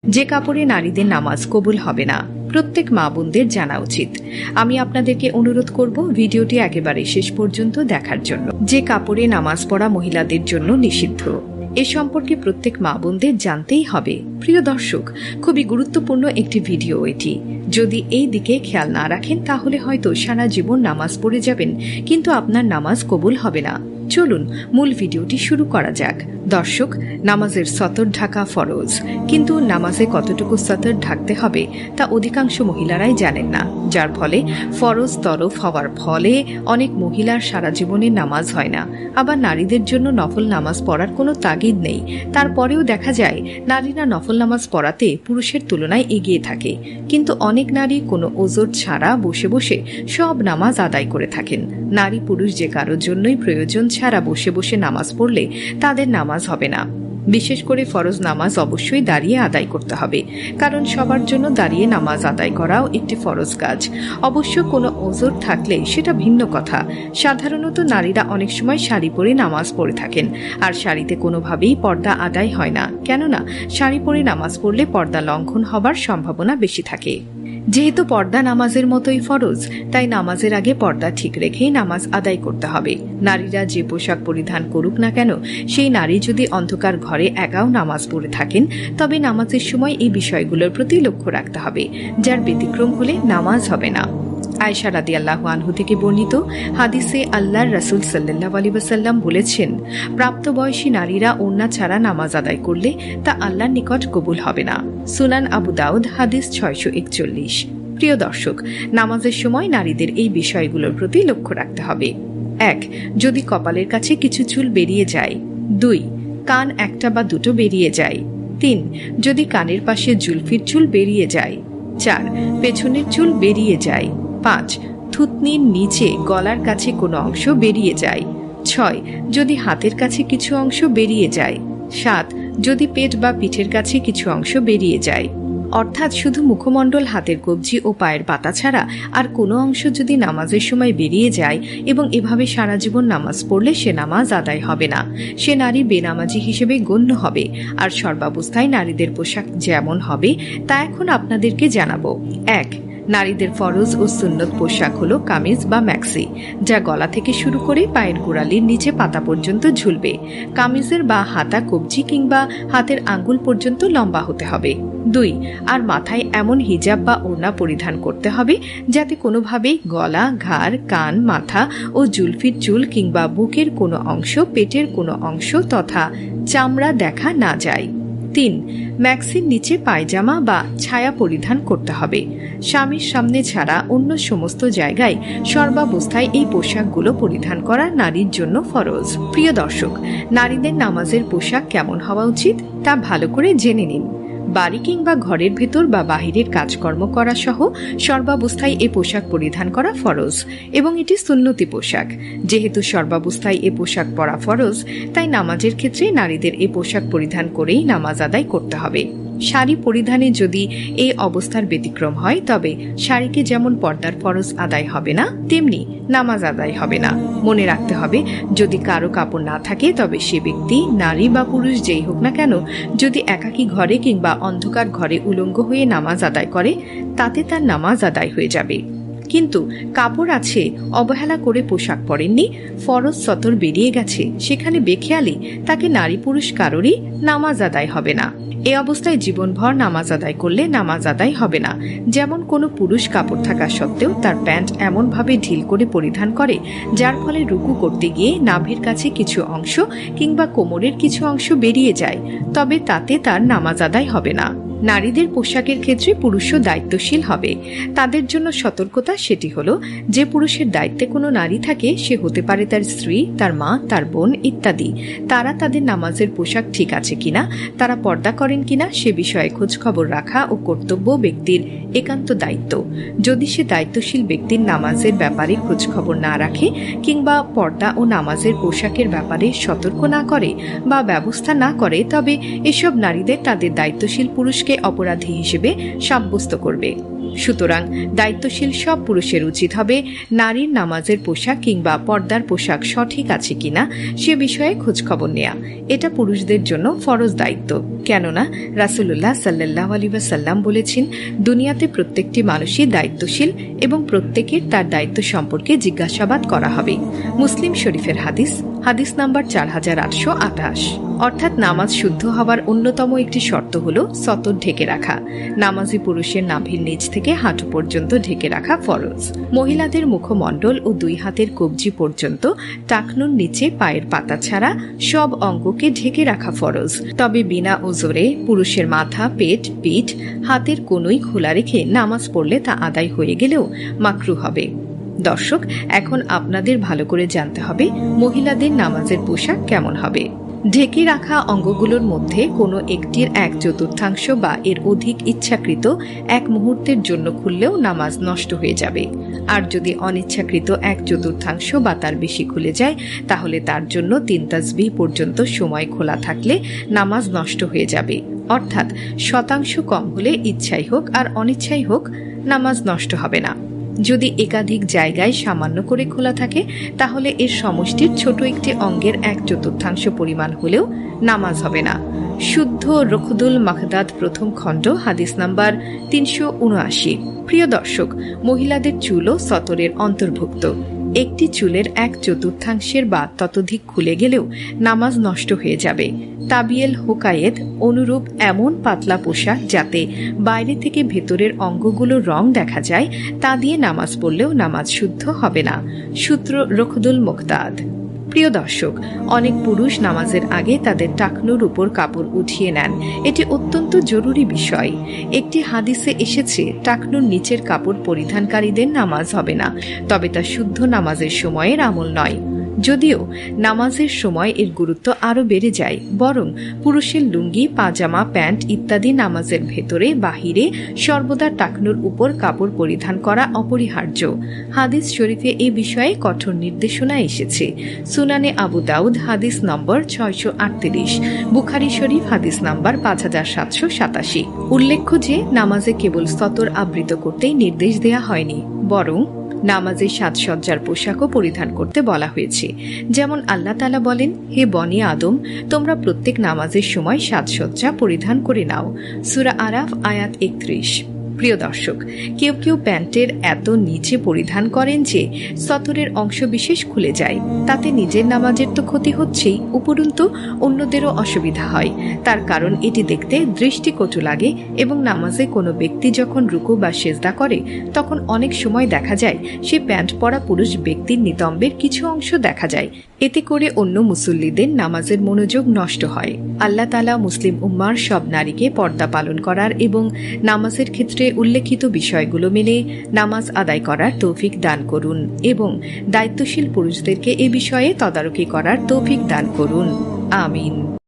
যে কাপড়ে নারীদের নামাজ কবুল হবে না, প্রত্যেক মা বোনদের জানা উচিত। আমি আপনাদেরকে অনুরোধ করব ভিডিওটি একেবারে শেষ পর্যন্ত দেখার জন্য। যে কাপড়ে নামাজ পড়া মহিলাদের জন্য নিষিদ্ধ, এ সম্পর্কে প্রত্যেক মা বোনদের জানতেই হবে। প্রিয় দর্শক, খুবই গুরুত্বপূর্ণ একটি ভিডিও এটি। যদি এই দিকে খেয়াল না রাখেন তাহলে হয়তো সারা জীবন নামাজ পড়ে যাবেন, কিন্তু আপনার নামাজ কবুল হবে না। চলুন মূল ভিডিওটি শুরু করা যাক। দর্শক, নামাজের সতর ঢাকা ফরজ, কিন্তু নামাজে কতটুকু সতর ঢাকতে হবে তা অধিকাংশ মহিলারাই জানেন না, যার ফলে ফরজ তরফ হওয়ার ফলে অনেক মহিলার সারা জীবনে নামাজ হয় না। আবার নারীদের জন্য নফল নামাজ পড়ার কোনো তাগিদ নেই, তারপরেও দেখা যায় নারীরা নফল নামাজ পড়াতে পুরুষের তুলনায় এগিয়ে থাকে। কিন্তু অনেক নারী কোনো ওজর ছাড়া বসে বসে সব নামাজ আদায় করে থাকেন। নারী পুরুষ যে কারোর জন্যই প্রয়োজন ছাড়া বসে বসে নামাজ পড়লে তাদের নামাজ হবে না। বিশেষ করে ফরজ নামাজ অবশ্যই দাঁড়িয়ে আদায় করতে হবে, কারণ সবার জন্য দাঁড়িয়ে নামাজ আদায় করাও একটি ফরজ কাজ। অবশ্য কোনো ওজর থাকলে সেটা ভিন্ন কথা। সাধারণত নারীরা অনেক সময় শাড়ি পরে নামাজ পড়ে থাকেন, আর শাড়িতে কোনোভাবেই পর্দা আদায় হয় না, কেননা শাড়ি পরে নামাজ পড়লে পর্দা লঙ্ঘন হবার সম্ভাবনা বেশি থাকে। যেহেতু পর্দা নামাজের মতোই ফরজ, তাই নামাজের আগে পর্দা ঠিক রেখেই নামাজ আদায় করতে হবে। নারীরা যে পোশাক পরিধান করুক না কেন, সেই নারী যদি অন্ধকার ঘরে একাও নামাজ পড়ে থাকেন, তবে নামাজের সময় এই বিষয়গুলোর প্রতি লক্ষ্য রাখতে হবে, যার ব্যতিক্রম হলে নামাজ হবে না। আয়েশা রাদিয়াল্লাহু আনহু থেকে বর্ণিত হাদিসে আল্লাহর রাসূল সাল্লাল্লাহু আলাইহি ওয়াসাল্লাম বলেছেন, প্রাপ্তবয়সী নারীরা ওড়না ছাড়া নামাজ আদায় করলে তা আল্লাহর নিকট কবুল হবে না। সুনান আবু দাউদ হাদিস 641। প্রিয় দর্শক, নামাজের সময় নারীদের এই বিষয়গুলোর প্রতি লক্ষ্য রাখতে হবে। 1. যদি কপালের কাছে কিছু চুল বেরিয়ে যায়। 2. কান একটা বা দুটো বেরিয়ে যায়। 3. যদি কানের পাশে জুলফির চুল বেরিয়ে যায়। 4. পেছনের চুল বেরিয়ে যায়। 5. থুতনির নিচে গলার কাছে কোনো অংশ বেরিয়ে যায়। 6. যদি হাতের কাছে কিছু অংশ বেরিয়ে যায়। 7. যদি পেট বা পিঠের কাছে কিছু অংশ বেরিয়ে যায়। অর্থাৎ শুধু মুখমণ্ডল, হাতের কবজি ও পায়ের পাতা ছাড়া আর কোনো অংশ যদি নামাজের সময় বেরিয়ে যায় এবং এভাবে সারা জীবন নামাজ পড়লে সে নামাজ আদায় হবে না, সে নারী বেনামাজি হিসেবে গণ্য হবে। আর সর্বাবস্থায় নারীদের পোশাক যেমন হবে তা এখন আপনাদেরকে জানাবো। 1. নারীদের ফরজ ও সুন্নত পোশাক হলো কামিজ বা ম্যাক্সি, যা গলা থেকে শুরু করে পায়ের গোড়ালির নিচে পাতা পর্যন্ত ঝুলবে। কামিজের বা হাতা কবজি কিংবা হাতের আঙ্গুল পর্যন্ত লম্বা হতে হবে। 2. আর মাথায় এমন হিজাব বা ওড়না পরিধান করতে হবে যাতে কোনোভাবেই গলা, ঘাড়, কান, মাথা ও জুলফির চুল কিংবা বুকের কোনো অংশ, পেটের কোনো অংশ তথা চামড়া দেখা না যায়। 3. ম্যাক্সির নিচে পায়জামা বা ছায়া পরিধান করতে হবে। স্বামীর সামনে ছাড়া অন্য সমস্ত জায়গায় সর্বাবস্থায় এই পোশাকগুলো পরিধান করা নারীর জন্য ফরজ। প্রিয় দর্শক, নারীদের নামাজের পোশাক কেমন হওয়া উচিত তা ভালো করে জেনে নিন। বাড়ি কিংবা ঘরের ভেতর বা বাহিরের কাজকর্ম করা সহ সর্বাবস্থায় এ পোশাক পরিধান করা ফরজ এবং এটি সুন্নতি পোশাক। যেহেতু সর্বাবস্থায় এ পোশাক পরা ফরজ, তাই নামাজের ক্ষেত্রে নারীদের এ পোশাক পরিধান করেই নামাজ আদায় করতে হবে। শাড়ি পরিধানে যদি এই অবস্থার ব্যতিক্রম হয়, তবে শাড়িকে যেমন পর্দার ফরজ আদায় হবে না, তেমনি নামাজ আদায় হবে না। মনে রাখতে হবে, যদি কারো কাপড় না থাকে তবে সে ব্যক্তি, নারী বা পুরুষ যেই হোক না কেন, যদি একাকী ঘরে কিংবা অন্ধকার ঘরে উলঙ্গ হয়ে নামাজ আদায় করে, তাতে তার নামাজ আদায় হয়ে যাবে। কিন্তু কাপড় আছে, অবহেলা করে পোশাক পরেননি, ফরজ সতর বেরিয়ে গেছে, সেখানে বেখেয়ালি তাকে নারী পুরুষ কারোরই নামাজ আদায় হবে না। এ অবস্থায় জীবনভর নামাজ আদায় করলে নামাজ আদায় হবে না। যেমন কোনো পুরুষ কাপড় থাকা সত্ত্বেও তার প্যান্ট এমনভাবে ঢিল করে পরিধান করে যার ফলে রুকু করতে গিয়ে নাভির কাছে কিছু অংশ কিংবা কোমরের কিছু অংশ বেরিয়ে যায়, তবে তাতে তার নামাজ আদায় হবে না। নারীদের পোশাকের ক্ষেত্রে পুরুষও দায়িত্বশীল হবে। তাদের জন্য সতর্কতা সেটি হলো, যে পুরুষের দায়িত্বে কোনো নারী থাকে, সে হতে পারে তার স্ত্রী, তার মা, তার বোন ইত্যাদি, তারা তাদের নামাজের পোশাক ঠিক আছে কিনা, তারা পর্দা করেন কিনা সে বিষয়ে খোঁজ খবর রাখা ও কর্তব্য ব্যক্তির একান্ত দায়িত্ব। যদি সে দায়িত্বশীল ব্যক্তির নামাজের ব্যাপারে খোঁজ খবর না রাখে কিংবা পর্দা ও নামাজের পোশাকের ব্যাপারে সতর্ক না করে বা ব্যবস্থা না করে, তবে এসব নারীদের তাদের দায়িত্বশীল পুরুষকে অপরাধী হিসেবে সাব্যস্ত করবে। সুতরাং দায়িত্বশীল সব পুরুষের উচিত হবে নারীর নামাজের পোশাক কিংবা পর্দার পোশাক সঠিক আছে কিনা সে বিষয়ে খোঁজখবর নেয়া। এটা পুরুষদের জন্য ফরজ দায়িত্ব। কেননা রাসূলুল্লাহ সাল্লাল্লাহু আলাইহি ওয়াসাল্লাম বলেছেন, দুনিয়াতে প্রত্যেকটি মানুষই দায়িত্বশীল এবং প্রত্যেকের তার দায়িত্ব সম্পর্কে জিজ্ঞাসাবাদ করা হবে। মুসলিম শরীফের হাদিস নাম্বার 4828। অর্থাৎ নামাজ শুদ্ধ হওয়ার অন্যতম একটি শর্ত হল সতর ঢেকে রাখা। নামাজি পুরুষের নাভির নিচ থেকে হাঁটু পর্যন্ত ঢেকে রাখা ফরজ। মহিলাদের মুখমণ্ডল ও দুই হাতের কবজি পর্যন্ত টাকনুর নিচে পায়ের পাতা ছাড়া সব অঙ্গকে ঢেকে রাখা ফরজ। তবে বিনা ওজরে পুরুষের মাথা, পেট, পিঠ, হাতের কোনোই খোলা রেখে নামাজ পড়লে তা আদায় হয়ে গেলেও মাকরু হবে। দর্শক, এখন আপনাদের ভালো করে জানতে হবে মহিলাদের নামাজের পোশাক কেমন হবে। ঢেকে রাখা অঙ্গগুলোর মধ্যে কোনো একটির 1/4 বা এর অধিক ইচ্ছাকৃত এক মুহূর্তের জন্য খুললেও নামাজ নষ্ট হয়ে যাবে। আর যদি অনিচ্ছাকৃত 1/4 বা তার বেশি খুলে যায় তাহলে তার জন্য 3 তাসবিহ পর্যন্ত সময় খোলা থাকলে নামাজ নষ্ট হয়ে যাবে। অর্থাৎ শতাংশ কম হলে ইচ্ছাই হোক আর অনিচ্ছাই হোক নামাজ নষ্ট হবে না। যদি একাধিক জায়গায় সামান্য করে খোলা থাকে তাহলে এর সমষ্টির ছোট একটি অঙ্গের 1/4 পরিমাণ হলেও নামাজ হবে না। শুদ্ধ রখদুল মাখদাদ প্রথম খণ্ড হাদিস নাম্বার 379। প্রিয় দর্শক, মহিলাদের চুলও সতরের অন্তর্ভুক্ত। একটি চুলের 1/4 বা ততোধিক খুলে গেলেও নামাজ নষ্ট হয়ে যাবে। তাবিয়েল হোকায়েত অনুরূপ এমন পাতলা পোশাক যাতে বাইরে থেকে ভেতরের অঙ্গগুলোর রং দেখা যায় তা দিয়ে নামাজ পড়লেও নামাজ শুদ্ধ হবে না। সূত্র রখদুল মুখতাদ। প্রিয় দর্শক, অনেক পুরুষ নামাজের আগে তাদের টাকনুর উপর কাপড় উঠিয়ে নেন। এটি অত্যন্ত জরুরি বিষয়। একটি হাদিসে এসেছে টাকনুর নিচের কাপড় পরিধানকারীদের নামাজ হবে না, তবে তা শুদ্ধ নামাজের সময়ের আমল নয়। যদিও নামাজের সময় এর গুরুত্ব আরও বেড়ে যায়, বরং পুরুষের লুঙ্গি, পাজামা, প্যান্ট ইত্যাদি নামাজের ভেতরে বাহিরে সর্বদা টাকনুর উপর কাপড় পরিধান করা অপরিহার্য। হাদিস শরীফে এ বিষয়ে কঠোর নির্দেশনা এসেছে। সুনানে আবু দাউদ হাদিস নম্বর 638, বুখারী শরীফ হাদিস নাম্বার 5787। উল্লেখ্য যে নামাজে কেবল সতর আবৃত করতেই নির্দেশ দেয়া হয়নি, বরং নামাজে সাজসজ্জার পোশাকও পরিধান করতে বলা হয়েছে। যেমন আল্লাহ তাআলা বলেন, হে বনি আদম, তোমরা প্রত্যেক নামাজের সময় সাজসজ্জা পরিধান করে নাও। সূরা আরাফ আয়াত 31। প্রিয় দর্শক, কেউ কেউ প্যান্টের এত নিচে পরিধান করেন যে সতরের অংশ বিশেষ খুলে যায়। তাতে নিজের নামাজের তো ক্ষতি হচ্ছেই, উপরন্তু অন্যদেরও অসুবিধা হয়। তার কারণ এটি দেখতে দৃষ্টিকটু লাগে এবং নামাজে কোনো ব্যক্তি যখন রুকু বা সেজদা করে তখন অনেক সময় দেখা যায় সে প্যান্ট পরা পুরুষ ব্যক্তির নিতম্বের কিছু অংশ দেখা যায়। এতে করে অন্য মুসল্লিদের নামাজের মনোযোগ নষ্ট হয়। আল্লাহ তাআলা মুসলিম উম্মার সব নারীকে পর্দা পালন করার এবং নামাজের ক্ষেত্রে উল্লেখিত বিষয়গুলো মেনে নামাজ আদায় করার তৌফিক দান করুন এবং দায়িত্বশীল পুরুষদেরকে এ বিষয়ে তদারকি করার তৌফিক দান করুন। আমিন।